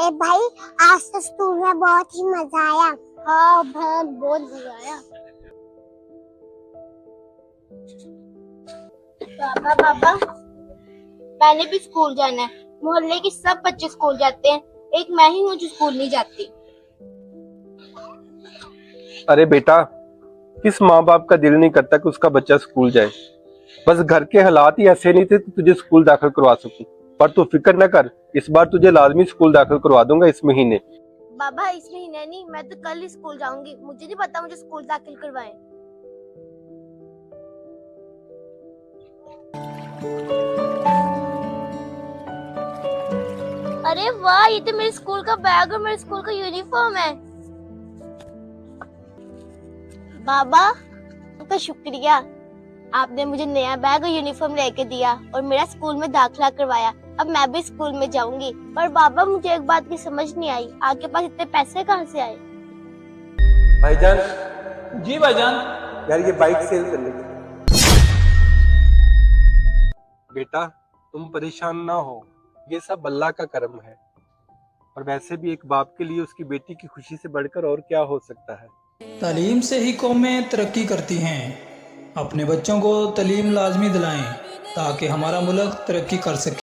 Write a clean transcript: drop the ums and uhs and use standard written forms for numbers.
ए भाई, आज तो स्कूल में बहुत ही मजा आया। हाँ बहन, बहुत मजा आया। पापा पापा, मैंने भी स्कूल जाना है। मोहल्ले के सब बच्चे स्कूल जाते हैं, एक मैं ही हूँ जो स्कूल नहीं जाती। अरे बेटा, किस माँ बाप का दिल नहीं करता कि उसका बच्चा स्कूल जाए। बस घर के हालात ही ऐसे नहीं थे तो तुझे स्कूल दाखिल करवा सकूं। पर तू फिक्र न कर, इस बार तुझे लाजमी स्कूल दाखिल करवा दूंगा इस महीने। बाबा इस महीने नहीं, मैं तो कल ही स्कूल जाऊंगी। मुझे नहीं पता मुझे स्कूल दाखिल करवाएं। अरे वाह, ये तो मेरे स्कूल का बैग और मेरे स्कूल का यूनिफॉर्म है। बाबा आपका शुक्रिया, आपने मुझे नया बैग और यूनिफॉर्म लेके दिया और मेरा स्कूल में दाखिला करवाया। अब मैं भी स्कूल में जाऊंगी। पर बाबा मुझे एक बात की समझ नहीं आई, आपके पास इतने पैसे कहाँ से आए? भाईजान। जी भाईजान। यार ये बाइक सेल करने की। बेटा तुम परेशान ना हो, ये सब अल्लाह का करम है। और वैसे भी एक बाप के लिए उसकी बेटी की खुशी से बढ़कर और क्या हो सकता है। तालीम से ही कौमें तरक्की करती हैं। अपने बच्चों को तालीम लाजमी दिलाएं ताकि हमारा मुल्क तरक्की कर सके।